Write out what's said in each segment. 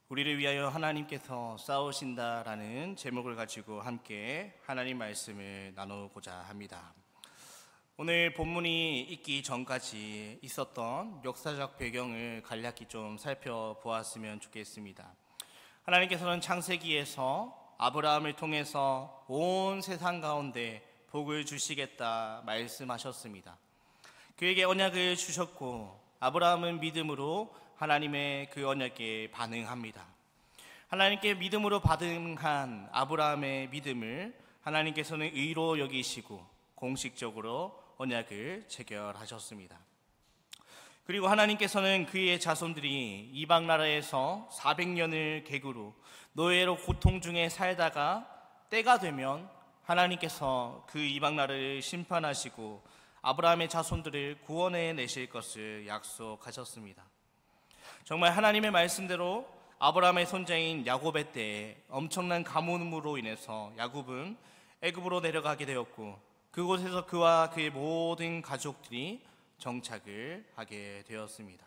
우리를 위하여 하나님께서 싸우신다라는 제목을 가지고 함께 하나님 말씀을 나누고자 합니다. 오늘 본문이 있기 전까지 있었던 역사적 배경을 간략히 좀 살펴보았으면 좋겠습니다. 하나님께서는 창세기에서 아브라함을 통해서 온 세상 가운데 복을 주시겠다 말씀하셨습니다. 그에게 언약을 주셨고 아브라함은 믿음으로 하나님의 그 언약에 반응합니다. 하나님께 믿음으로 반응한 아브라함의 믿음을 하나님께서는 의로 여기시고 공식적으로 언약을 체결하셨습니다. 그리고 하나님께서는 그의 자손들이 이방 나라에서 400년을 객으로 노예로 고통 중에 살다가 때가 되면 하나님께서 그 이방 나라를 심판하시고 아브라함의 자손들을 구원해 내실 것을 약속하셨습니다. 정말 하나님의 말씀대로 아브라함의 손자인 야곱의 때에 엄청난 가뭄으로 인해서 야곱은 애굽으로 내려가게 되었고 그곳에서 그와 그의 모든 가족들이 정착을 하게 되었습니다.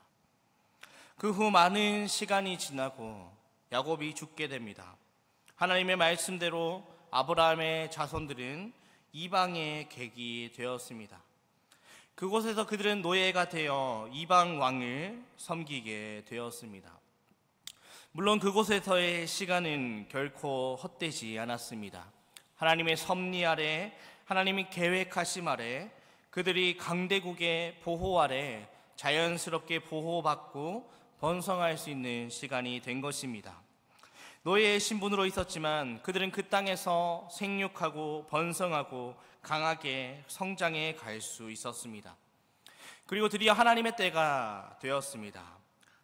그 후 많은 시간이 지나고 야곱이 죽게 됩니다. 하나님의 말씀대로 아브라함의 자손들은 이방의 객이 되었습니다. 그곳에서 그들은 노예가 되어 이방 왕을 섬기게 되었습니다. 물론 그곳에서의 시간은 결코 헛되지 않았습니다. 하나님의 섭리 아래, 하나님이 계획하심 아래, 그들이 강대국의 보호 아래 자연스럽게 보호받고 번성할 수 있는 시간이 된 것입니다. 노예의 신분으로 있었지만 그들은 그 땅에서 생육하고 번성하고 강하게 성장해 갈 수 있었습니다. 그리고 드디어 하나님의 때가 되었습니다.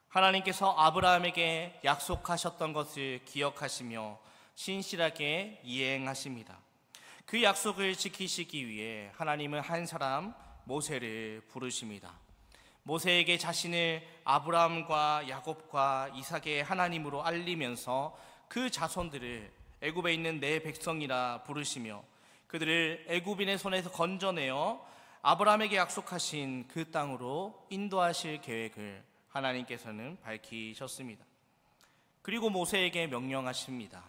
하나님께서 아브라함에게 약속하셨던 것을 기억하시며 신실하게 이행하십니다. 그 약속을 지키시기 위해 하나님은 한 사람 모세를 부르십니다. 모세에게 자신을 아브라함과 야곱과 이삭의 하나님으로 알리면서 그 자손들을 애굽에 있는 내 백성이라 부르시며 그들을 애굽인의 손에서 건져내어 아브라함에게 약속하신 그 땅으로 인도하실 계획을 하나님께서는 밝히셨습니다. 그리고 모세에게 명령하십니다.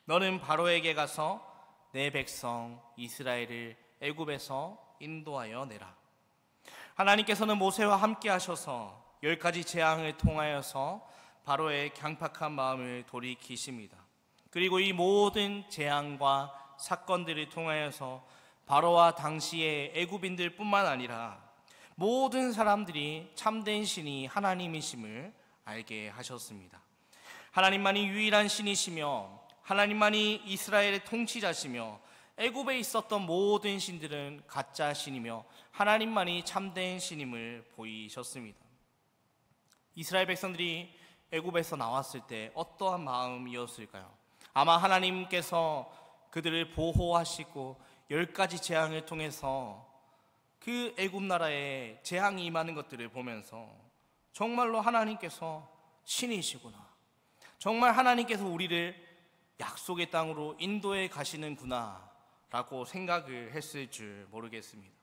너는 바로에게 가서 내 백성 이스라엘을 애굽에서 인도하여 내라. 하나님께서는 모세와 함께 하셔서 10가지 재앙을 통하여서 바로의 강팍한 마음을 돌이키십니다. 그리고 이 모든 재앙과 사건들을 통하여서 바로와 당시의 애굽인들 뿐만 아니라 모든 사람들이 참된 신이 하나님이심을 알게 하셨습니다. 하나님만이 유일한 신이시며 하나님만이 이스라엘의 통치자시며 애굽에 있었던 모든 신들은 가짜 신이며 하나님만이 참된 신임을 보이셨습니다. 이스라엘 백성들이 애굽에서 나왔을 때 어떠한 마음이었을까요? 아마 하나님께서 그들을 보호하시고 10가지 재앙을 통해서 그 애굽 나라에 재앙이 임하는 것들을 보면서 정말로 하나님께서 신이시구나, 정말 하나님께서 우리를 약속의 땅으로 인도해 가시는구나 라고 생각을 했을 줄 모르겠습니다.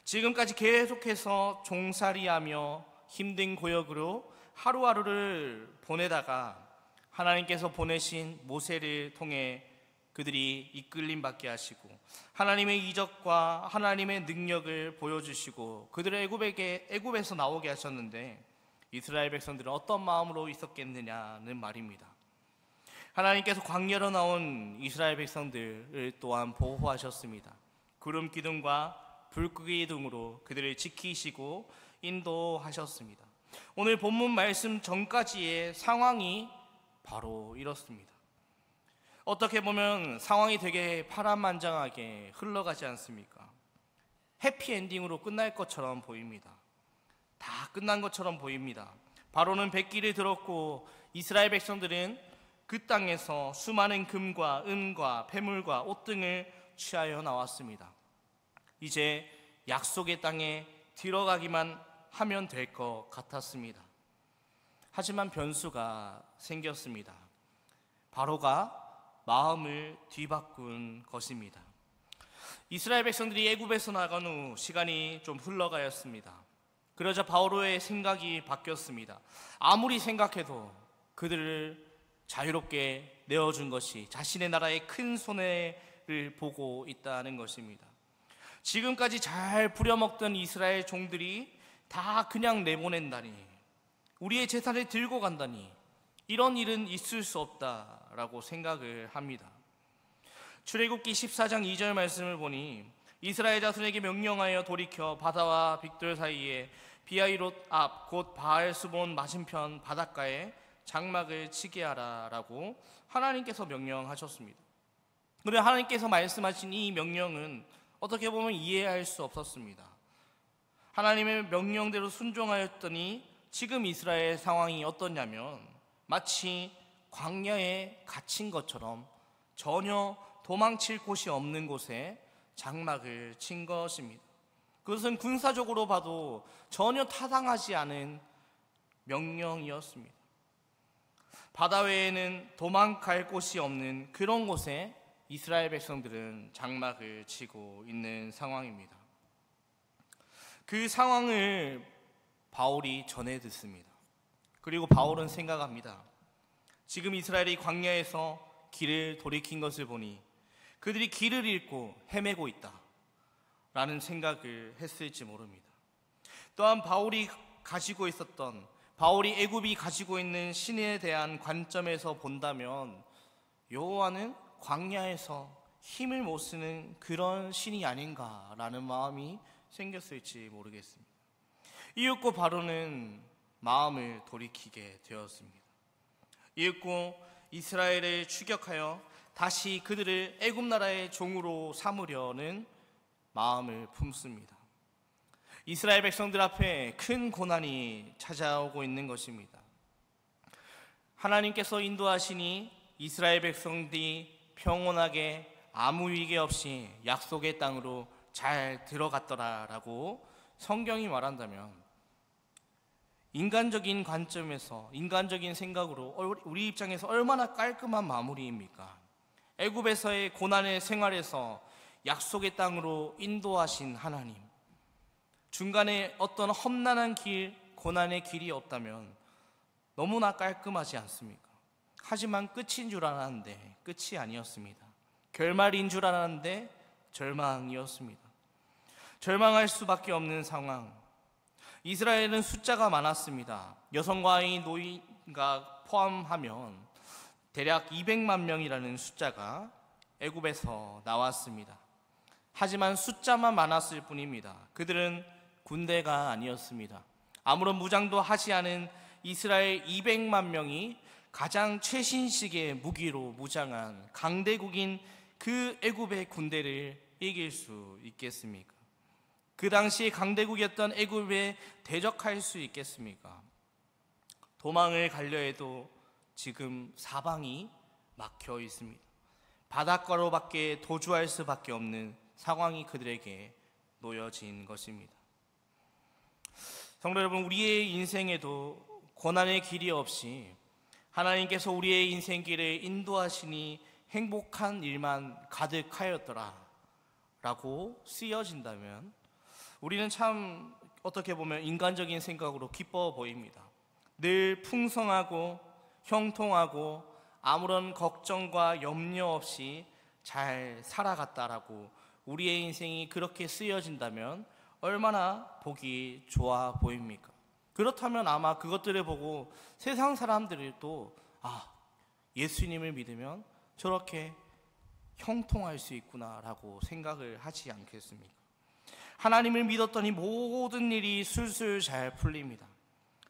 지금까지 계속해서 종살이하며 힘든 고역으로 하루하루를 보내다가 하나님께서 보내신 모세를 통해 그들이 이끌림 받게 하시고 하나님의 이적과 하나님의 능력을 보여주시고 그들을 애굽에서 나오게 하셨는데 이스라엘 백성들은 어떤 마음으로 있었겠느냐는 말입니다. 하나님께서 광야로 나온 이스라엘 백성들을 또한 보호하셨습니다. 구름 기둥과 불 기둥으로 그들을 지키시고 인도하셨습니다. 오늘 본문 말씀 전까지의 상황이 바로 이렇습니다. 어떻게 보면 상황이 되게 파란만장하게 흘러가지 않습니까? 해피엔딩으로 끝날 것처럼 보입니다. 다 끝난 것처럼 보입니다. 바로는 백기를 들었고 이스라엘 백성들은 그 땅에서 수많은 금과 은과 폐물과 옷 등을 취하여 나왔습니다. 이제 약속의 땅에 들어가기만 하면 될 것 같았습니다. 하지만 변수가 생겼습니다. 바로가 마음을 뒤바꾼 것입니다. 이스라엘 백성들이 애굽에서 나간 후 시간이 좀 흘러가였습니다. 그러자 바로의 생각이 바뀌었습니다. 아무리 생각해도 그들을 자유롭게 내어준 것이 자신의 나라의 큰 손해를 보고 있다는 것입니다. 지금까지 잘 부려먹던 이스라엘 종들이 다 그냥 내보낸다니, 우리의 재산을 들고 간다니, 이런 일은 있을 수 없다라고 생각을 합니다. 출애굽기 14장 2절 말씀을 보니 이스라엘 자손에게 명령하여 돌이켜 바다와 빅돌 사이에 비아이롯 앞 곧 바알스본 맞은편 바닷가에 장막을 치게 하라라고 하나님께서 명령하셨습니다. 그런데 하나님께서 말씀하신 이 명령은 어떻게 보면 이해할 수 없었습니다. 하나님의 명령대로 순종하였더니 지금 이스라엘 상황이 어떠냐면 마치 광야에 갇힌 것처럼 전혀 도망칠 곳이 없는 곳에 장막을 친 것입니다. 그것은 군사적으로 봐도 전혀 타당하지 않은 명령이었습니다. 바다 외에는 도망갈 곳이 없는 그런 곳에 이스라엘 백성들은 장막을 치고 있는 상황입니다. 그 상황을 바울이 전해 듣습니다. 그리고 바울은 생각합니다. 지금 이스라엘이 광야에서 길을 돌이킨 것을 보니 그들이 길을 잃고 헤매고 있다 라는 생각을 했을지 모릅니다. 또한 바울이 애굽이 가지고 있는 신에 대한 관점에서 본다면 여호와는 광야에서 힘을 못 쓰는 그런 신이 아닌가라는 마음이 생겼을지 모르겠습니다. 이윽고 바로는 마음을 돌이키게 되었습니다. 이윽고 이스라엘을 추격하여 다시 그들을 애굽 나라의 종으로 삼으려는 마음을 품습니다. 이스라엘 백성들 앞에 큰 고난이 찾아오고 있는 것입니다. 하나님께서 인도하시니 이스라엘 백성들이 평온하게 아무 위계 없이 약속의 땅으로 잘 들어갔더라라고 성경이 말한다면, 인간적인 관점에서, 인간적인 생각으로 우리 입장에서 얼마나 깔끔한 마무리입니까? 애굽에서의 고난의 생활에서 약속의 땅으로 인도하신 하나님, 중간에 어떤 험난한 길, 고난의 길이 없다면 너무나 깔끔하지 않습니까? 하지만 끝인 줄 알았는데 끝이 아니었습니다. 결말인 줄 알았는데 절망이었습니다. 절망할 수밖에 없는 상황. 이스라엘은 숫자가 많았습니다. 여성과 아이, 노인과 포함하면 대략 200만 명이라는 숫자가 애굽에서 나왔습니다. 하지만 숫자만 많았을 뿐입니다. 그들은 군대가 아니었습니다. 아무런 무장도 하지 않은 이스라엘 200만 명이 가장 최신식의 무기로 무장한 강대국인 그 애굽의 군대를 이길 수 있겠습니까? 그 당시 강대국이었던 애굽에 대적할 수 있겠습니까? 도망을 가려 해도 지금 사방이 막혀 있습니다. 바닷가로밖에 도주할 수밖에 없는 상황이 그들에게 놓여진 것입니다. 성도 여러분, 우리의 인생에도 고난의 길이 없이 하나님께서 우리의 인생길을 인도하시니 행복한 일만 가득하였더라 라고 쓰여진다면 우리는 참 어떻게 보면 인간적인 생각으로 기뻐 보입니다. 늘 풍성하고 형통하고 아무런 걱정과 염려 없이 잘 살아갔다라고 우리의 인생이 그렇게 쓰여진다면 얼마나 보기 좋아 보입니까? 그렇다면 아마 그것들을 보고 세상 사람들도 예수님을 믿으면 저렇게 형통할 수 있구나라고 생각을 하지 않겠습니까? 하나님을 믿었더니 모든 일이 술술 잘 풀립니다.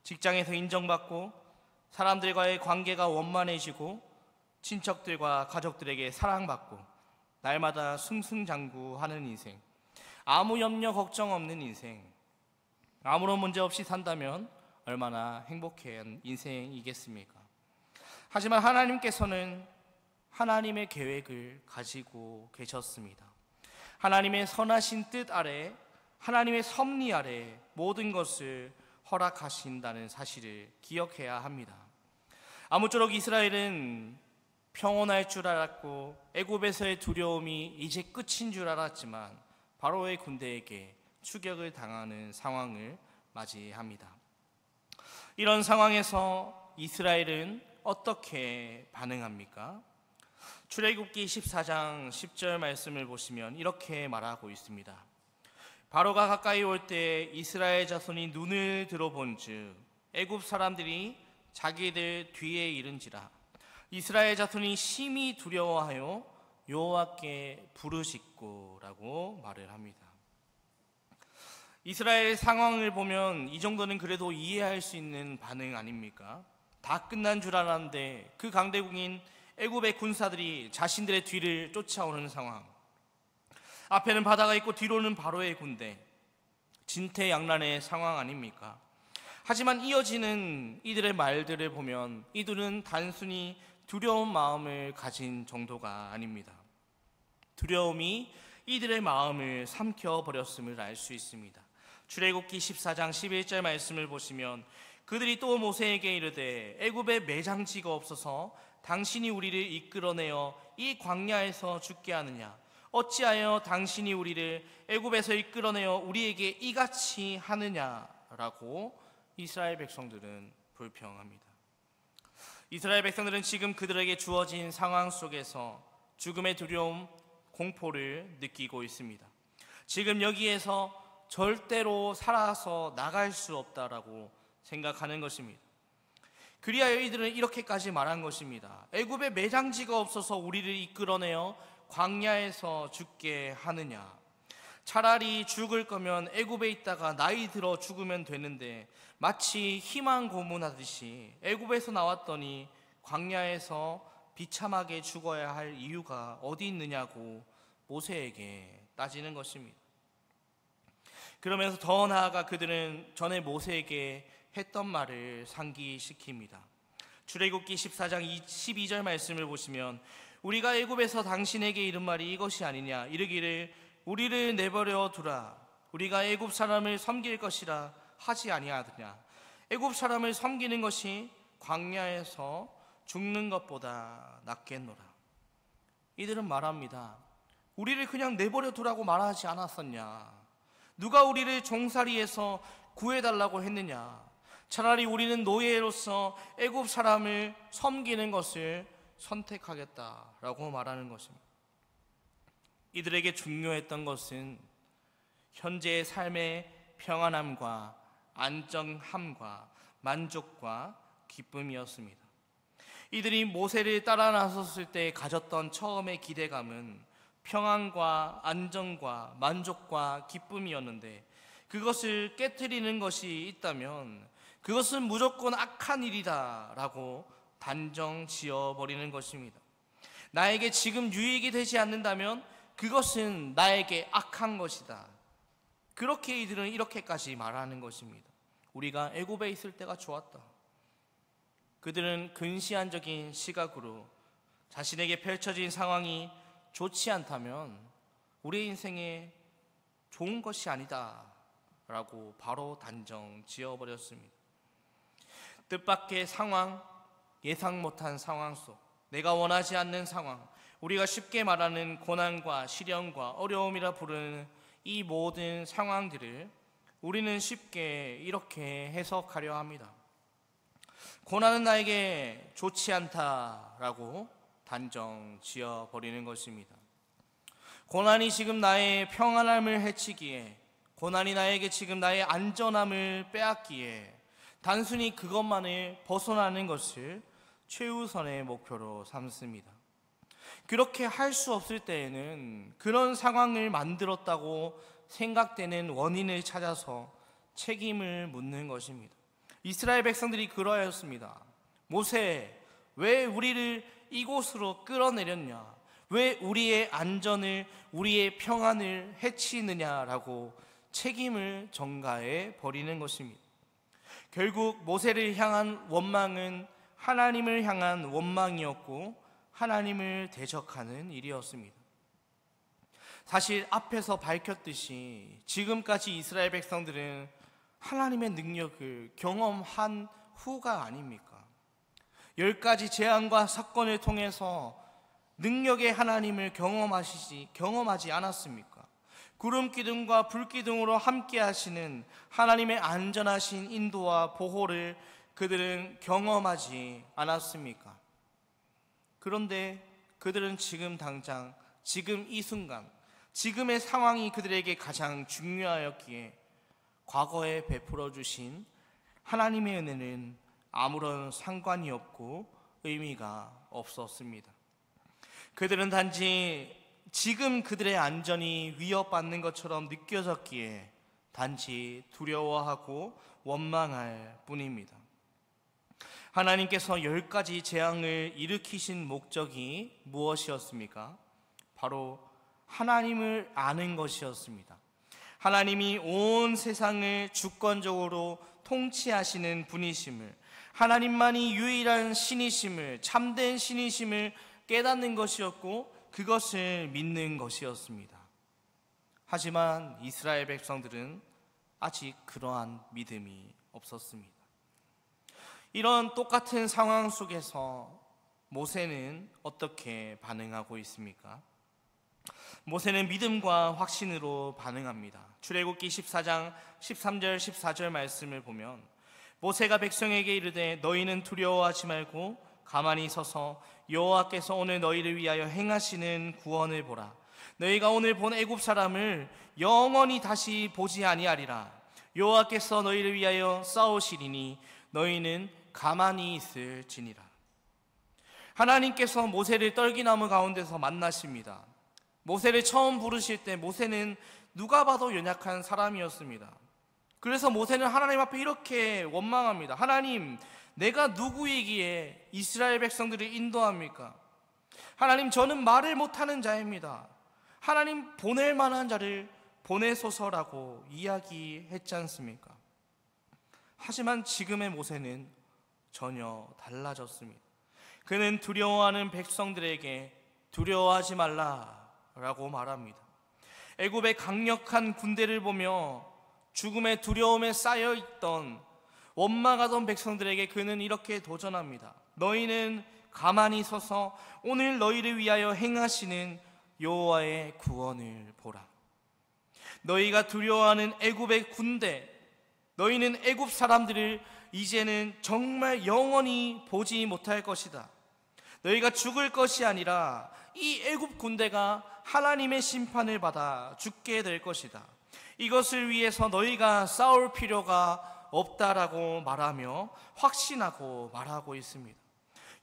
직장에서 인정받고 사람들과의 관계가 원만해지고 친척들과 가족들에게 사랑받고 날마다 승승장구하는 인생, 아무 염려 걱정 없는 인생, 아무런 문제 없이 산다면 얼마나 행복한 인생이겠습니까? 하지만 하나님께서는 하나님의 계획을 가지고 계셨습니다. 하나님의 선하신 뜻 아래, 하나님의 섭리 아래 모든 것을 허락하신다는 사실을 기억해야 합니다. 아무쪼록 이스라엘은 평온할 줄 알았고 애굽에서의 두려움이 이제 끝인 줄 알았지만 바로의 군대에게 추격을 당하는 상황을 맞이합니다. 이런 상황에서 이스라엘은 어떻게 반응합니까? 출애굽기 14장 10절 말씀을 보시면 이렇게 말하고 있습니다. 바로가 가까이 올 때 이스라엘 자손이 눈을 들어본즉 애굽 사람들이 자기들 뒤에 이른지라. 이스라엘 자손이 심히 두려워하여 여호와께 부르짖고라고 말을 합니다. 이스라엘 상황을 보면 이 정도는 그래도 이해할 수 있는 반응 아닙니까? 다 끝난 줄 알았는데 그 강대국인 애굽의 군사들이 자신들의 뒤를 쫓아오는 상황, 앞에는 바다가 있고 뒤로는 바로의 군대, 진퇴양난의 상황 아닙니까? 하지만 이어지는 이들의 말들을 보면 이들은 단순히 두려운 마음을 가진 정도가 아닙니다. 두려움이 이들의 마음을 삼켜버렸음을 알 수 있습니다. 출애굽기 14장 11절 말씀을 보시면 그들이 또 모세에게 이르되 애굽에 매장지가 없어서 당신이 우리를 이끌어내어 이 광야에서 죽게 하느냐? 어찌하여 당신이 우리를 애굽에서 이끌어내어 우리에게 이같이 하느냐라고 이스라엘 백성들은 불평합니다. 이스라엘 백성들은 지금 그들에게 주어진 상황 속에서 죽음의 두려움, 공포를 느끼고 있습니다. 지금 여기에서 절대로 살아서 나갈 수 없다라고 생각하는 것입니다. 그리하여 이들은 이렇게까지 말한 것입니다. 애굽에 매장지가 없어서 우리를 이끌어내어 광야에서 죽게 하느냐? 차라리 죽을 거면 애굽에 있다가 나이 들어 죽으면 되는데 마치 희망 고문하듯이 애굽에서 나왔더니 광야에서 비참하게 죽어야 할 이유가 어디 있느냐고 모세에게 따지는 것입니다. 그러면서 더 나아가 그들은 전에 모세에게 했던 말을 상기시킵니다. 출애굽기 14장 12절 말씀을 보시면 우리가 애굽에서 당신에게 이른 말이 이것이 아니냐? 이르기를 우리를 내버려 두라. 우리가 애굽 사람을 섬길 것이라 하지 아니하느냐? 애굽 사람을 섬기는 것이 광야에서 죽는 것보다 낫겠노라. 이들은 말합니다. 우리를 그냥 내버려 두라고 말하지 않았었냐? 누가 우리를 종살이에서 구해달라고 했느냐? 차라리 우리는 노예로서 애굽 사람을 섬기는 것을 선택하겠다라고 말하는 것입니다. 이들에게 중요했던 것은 현재의 삶의 평안함과 안정함과 만족과 기쁨이었습니다. 이들이 모세를 따라 나섰을 때 가졌던 처음의 기대감은 평안과 안정과 만족과 기쁨이었는데 그것을 깨트리는 것이 있다면 그것은 무조건 악한 일이다 라고 단정 지어버리는 것입니다. 나에게 지금 유익이 되지 않는다면 그것은 나에게 악한 것이다. 그렇게 이들은 이렇게까지 말하는 것입니다. 우리가 애굽에 있을 때가 좋았다. 그들은 근시안적인 시각으로 자신에게 펼쳐진 상황이 좋지 않다면 우리의 인생에 좋은 것이 아니다 라고 바로 단정 지어버렸습니다. 뜻밖의 상황, 예상 못한 상황 속, 내가 원하지 않는 상황, 우리가 쉽게 말하는 고난과 시련과 어려움이라 부르는 이 모든 상황들을 우리는 쉽게 이렇게 해석하려 합니다. 고난은 나에게 좋지 않다라고 단정 지어버리는 것입니다. 고난이 지금 나의 평안함을 해치기에, 고난이 나에게 지금 나의 안전함을 빼앗기에 단순히 그것만을 벗어나는 것을 최우선의 목표로 삼습니다. 그렇게 할 수 없을 때에는 그런 상황을 만들었다고 생각되는 원인을 찾아서 책임을 묻는 것입니다. 이스라엘 백성들이 그러하였습니다. 모세, 왜 우리를 이곳으로 끌어내렸냐? 왜 우리의 안전을, 우리의 평안을 해치느냐라고 책임을 전가해 버리는 것입니다. 결국 모세를 향한 원망은 하나님을 향한 원망이었고 하나님을 대적하는 일이었습니다. 사실 앞에서 밝혔듯이 지금까지 이스라엘 백성들은 하나님의 능력을 경험한 후가 아닙니까? 10가지 재앙과 사건을 통해서 능력의 하나님을 경험하지 않았습니까? 구름 기둥과 불 기둥으로 함께 하시는 하나님의 안전하신 인도와 보호를 그들은 경험하지 않았습니까? 그런데 그들은 지금 당장, 지금 이 순간, 지금의 상황이 그들에게 가장 중요하였기에 과거에 베풀어 주신 하나님의 은혜는 아무런 상관이 없고 의미가 없었습니다. 그들은 단지 지금 그들의 안전이 위협받는 것처럼 느껴졌기에 단지 두려워하고 원망할 뿐입니다. 하나님께서 10가지 재앙을 일으키신 목적이 무엇이었습니까? 바로 하나님을 아는 것이었습니다. 하나님이 온 세상을 주권적으로 통치하시는 분이심을, 하나님만이 유일한 신이심을, 참된 신이심을 깨닫는 것이었고 그것을 믿는 것이었습니다. 하지만 이스라엘 백성들은 아직 그러한 믿음이 없었습니다. 이런 똑같은 상황 속에서 모세는 어떻게 반응하고 있습니까? 모세는 믿음과 확신으로 반응합니다. 출애굽기 14장 13절 14절 말씀을 보면 모세가 백성에게 이르되 너희는 두려워하지 말고 가만히 서서 여호와께서 오늘 너희를 위하여 행하시는 구원을 보라. 너희가 오늘 본 애굽 사람을 영원히 다시 보지 아니하리라. 여호와께서 너희를 위하여 싸우시리니 너희는 가만히 있을지니라. 하나님께서 모세를 떨기나무 가운데서 만나십니다. 모세를 처음 부르실 때 모세는 누가 봐도 연약한 사람이었습니다. 그래서 모세는 하나님 앞에 이렇게 원망합니다. 하나님, 내가 누구이기에 이스라엘 백성들을 인도합니까? 하나님, 저는 말을 못하는 자입니다. 하나님, 보낼 만한 자를 보내소서라고 이야기했지 않습니까? 하지만 지금의 모세는 전혀 달라졌습니다. 그는 두려워하는 백성들에게 두려워하지 말라라고 말합니다. 애굽의 강력한 군대를 보며 죽음의 두려움에 쌓여있던 원망하던 백성들에게 그는 이렇게 도전합니다. 너희는 가만히 서서 오늘 너희를 위하여 행하시는 여호와의 구원을 보라. 너희가 두려워하는 애굽의 군대, 너희는 애굽 사람들을 이제는 정말 영원히 보지 못할 것이다. 너희가 죽을 것이 아니라 이 애굽 군대가 하나님의 심판을 받아 죽게 될 것이다. 이것을 위해서 너희가 싸울 필요가 없다라고 말하며 확신하고 말하고 있습니다.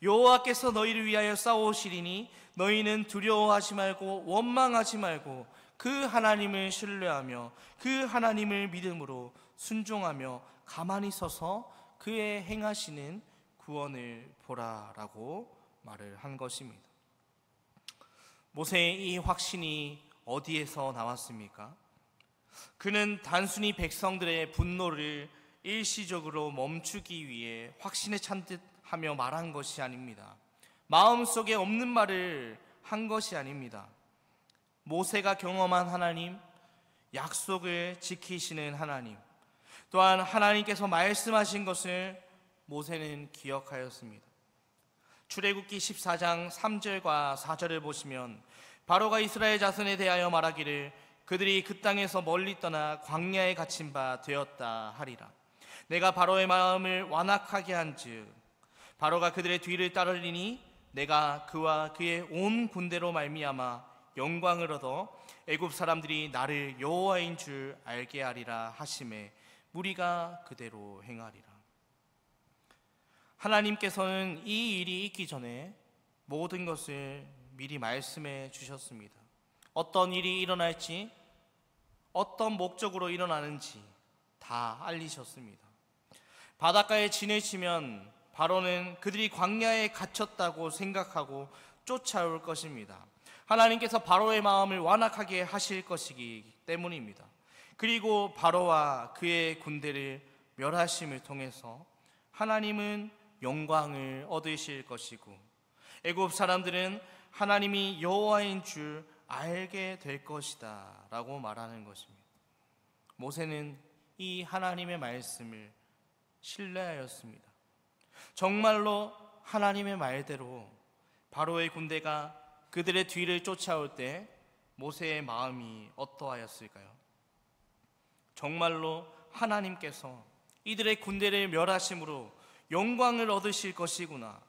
여호와께서 너희를 위하여 싸우시리니 너희는 두려워하지 말고 원망하지 말고 그 하나님을 신뢰하며 그 하나님을 믿음으로 순종하며 가만히 서서 그의 행하시는 구원을 보라라고 말을 한 것입니다. 모세의 이 확신이 어디에서 나왔습니까? 그는 단순히 백성들의 분노를 일시적으로 멈추기 위해 확신에 찬 듯 하며 말한 것이 아닙니다. 마음속에 없는 말을 한 것이 아닙니다. 모세가 경험한 하나님, 약속을 지키시는 하나님, 또한 하나님께서 말씀하신 것을 모세는 기억하였습니다. 출애굽기 14장 3절과 4절을 보시면 바로가 이스라엘 자손에 대하여 말하기를 그들이 그 땅에서 멀리 떠나 광야에 갇힌 바 되었다 하리라. 내가 바로의 마음을 완악하게 한즉 바로가 그들의 뒤를 따르리니 내가 그와 그의 온 군대로 말미암아 영광을 얻어 애굽 사람들이 나를 여호와인 줄 알게 하리라 하심에 무리가 그대로 행하리라. 하나님께서는 이 일이 있기 전에 모든 것을 미리 말씀해 주셨습니다. 어떤 일이 일어날지, 어떤 목적으로 일어나는지 다 알리셨습니다. 바닷가에 진을 치면 바로는 그들이 광야에 갇혔다고 생각하고 쫓아올 것입니다. 하나님께서 바로의 마음을 완악하게 하실 것이기 때문입니다. 그리고 바로와 그의 군대를 멸하심을 통해서 하나님은 영광을 얻으실 것이고 애굽 사람들은 하나님이 여호와인 줄 알게 될 것이다 라고 말하는 것입니다. 모세는 이 하나님의 말씀을 신뢰하였습니다. 정말로 하나님의 말대로 바로의 군대가 그들의 뒤를 쫓아올 때 모세의 마음이 어떠하였을까요? 정말로 하나님께서 이들의 군대를 멸하심으로 영광을 얻으실 것이구나.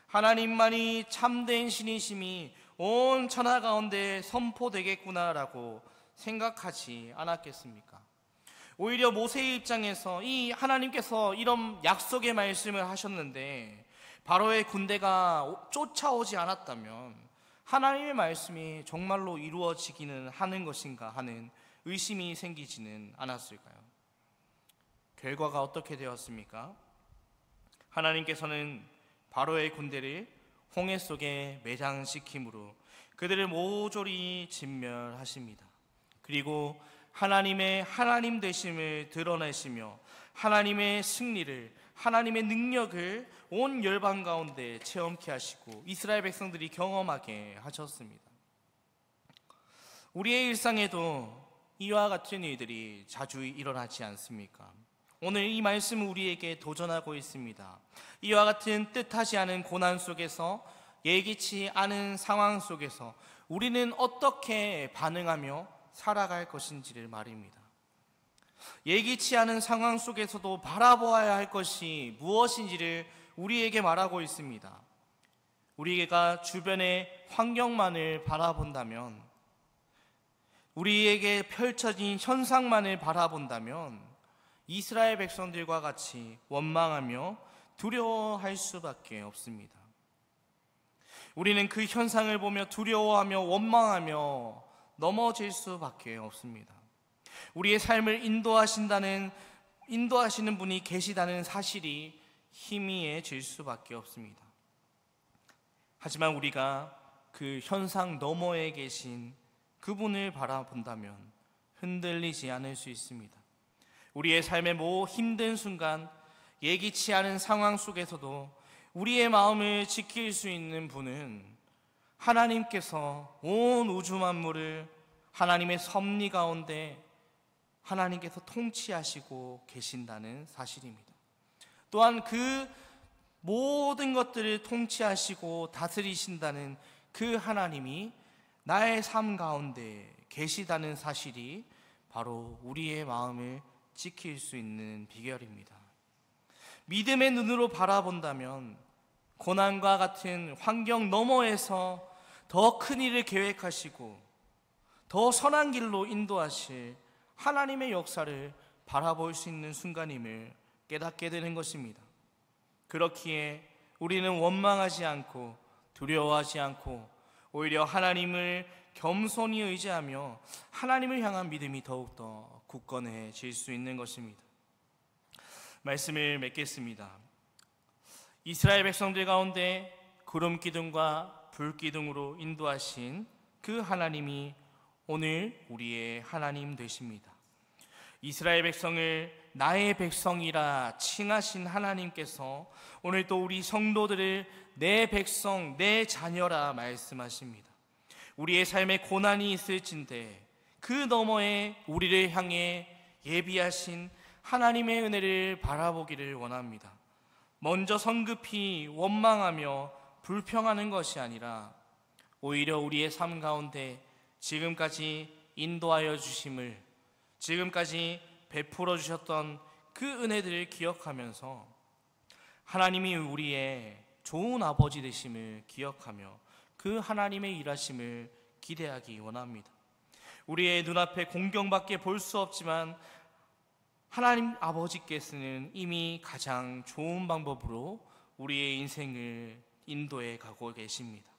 하나님만이 참된 신이심이 온 천하 가운데 선포되겠구나라고 생각하지 않았겠습니까? 오히려 모세의 입장에서 이 하나님께서 이런 약속의 말씀을 하셨는데 바로의 군대가 쫓아오지 않았다면 하나님의 말씀이 정말로 이루어지기는 하는 것인가 하는 의심이 생기지는 않았을까요? 결과가 어떻게 되었습니까? 하나님께서는 바로의 군대를 홍해 속에 매장시킴으로 그들을 모조리 진멸하십니다. 그리고 하나님의 하나님 되심을 드러내시며 하나님의 승리를, 하나님의 능력을 온 열방 가운데 체험케 하시고 이스라엘 백성들이 경험하게 하셨습니다. 우리의 일상에도 이와 같은 일들이 자주 일어나지 않습니까? 오늘 이 말씀은 우리에게 도전하고 있습니다. 이와 같은 뜻하지 않은 고난 속에서, 예기치 않은 상황 속에서 우리는 어떻게 반응하며 살아갈 것인지를 말입니다. 예기치 않은 상황 속에서도 바라보아야 할 것이 무엇인지를 우리에게 말하고 있습니다. 우리가 주변의 환경만을 바라본다면, 우리에게 펼쳐진 현상만을 바라본다면 이스라엘 백성들과 같이 원망하며 두려워할 수밖에 없습니다. 우리는 그 현상을 보며 두려워하며 원망하며 넘어질 수밖에 없습니다. 우리의 삶을 인도하시는 분이 계시다는 사실이 희미해질 수밖에 없습니다. 하지만 우리가 그 현상 너머에 계신 그분을 바라본다면 흔들리지 않을 수 있습니다. 우리의 삶의 힘든 순간, 예기치 않은 상황 속에서도 우리의 마음을 지킬 수 있는 분은 하나님께서 온 우주 만물을 하나님의 섭리 가운데 하나님께서 통치하시고 계신다는 사실입니다. 또한 그 모든 것들을 통치하시고 다스리신다는 그 하나님이 나의 삶 가운데 계시다는 사실이 바로 우리의 마음을 지킬 수 있는 비결입니다. 믿음의 눈으로 바라본다면 고난과 같은 환경 너머에서 더 큰 일을 계획하시고 더 선한 길로 인도하실 하나님의 역사를 바라볼 수 있는 순간임을 깨닫게 되는 것입니다. 그렇기에 우리는 원망하지 않고 두려워하지 않고 오히려 하나님을 겸손히 의지하며 하나님을 향한 믿음이 더욱더 굳건해질 수 있는 것입니다. 말씀을 맺겠습니다. 이스라엘 백성들 가운데 구름 기둥과 불 기둥으로 인도하신 그 하나님이 오늘 우리의 하나님 되십니다. 이스라엘 백성을 나의 백성이라 칭하신 하나님께서 오늘 또 우리 성도들을 내 백성, 내 자녀라 말씀하십니다. 우리의 삶에 고난이 있을진데 그 너머에 우리를 향해 예비하신 하나님의 은혜를 바라보기를 원합니다. 먼저 성급히 원망하며 불평하는 것이 아니라 오히려 우리의 삶 가운데 지금까지 인도하여 주심을, 지금까지 베풀어 주셨던 그 은혜들을 기억하면서 하나님이 우리의 좋은 아버지 되심을 기억하며 그 하나님의 일하심을 기대하기 원합니다. 우리의 눈앞에 공경밖에 볼 수 없지만 하나님 아버지께서는 이미 가장 좋은 방법으로 우리의 인생을 인도해 가고 계십니다.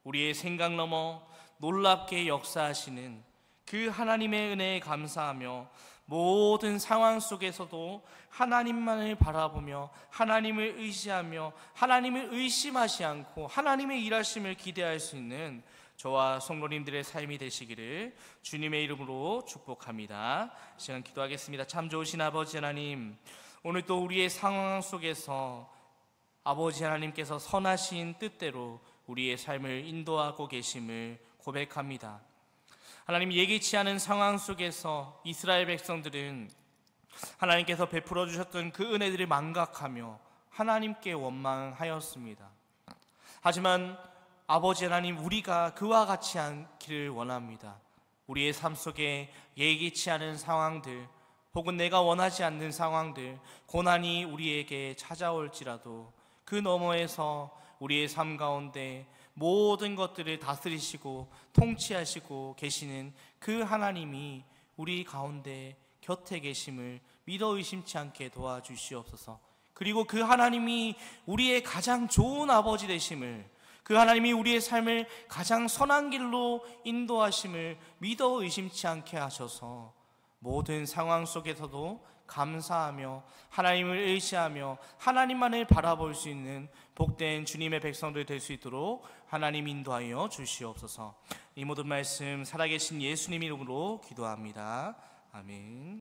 우리의 생각 넘어 놀랍게 역사하시는 그 하나님의 은혜에 감사하며 모든 상황 속에서도 하나님만을 바라보며 하나님을 의지하며 하나님을 의심하지 않고 하나님의 일하심을 기대할 수 있는 저와 성도님들의 삶이 되시기를 주님의 이름으로 축복합니다. 시간 기도하겠습니다. 참 좋으신 아버지 하나님, 오늘 또 우리의 상황 속에서 아버지 하나님께서 선하신 뜻대로 우리의 삶을 인도하고 계심을 고백합니다. 하나님, 예기치 않은 상황 속에서 이스라엘 백성들은 하나님께서 베풀어 주셨던 그 은혜들을 망각하며 하나님께 원망하였습니다. 하지만 아버지 하나님, 우리가 그와 같이 않기를 원합니다. 우리의 삶 속에 예기치 않은 상황들, 혹은 내가 원하지 않는 상황들, 고난이 우리에게 찾아올지라도 그 너머에서 우리의 삶 가운데 모든 것들을 다스리시고 통치하시고 계시는 그 하나님이 우리 가운데 곁에 계심을 믿어 의심치 않게 도와주시옵소서. 그리고 그 하나님이 우리의 가장 좋은 아버지 되심을, 그 하나님이 우리의 삶을 가장 선한 길로 인도하심을 믿어 의심치 않게 하셔서 모든 상황 속에서도 감사하며 하나님을 의지하며 하나님만을 바라볼 수 있는 복된 주님의 백성들 될 수 있도록 하나님 인도하여 주시옵소서. 이 모든 말씀 살아계신 예수님 이름으로 기도합니다. 아멘.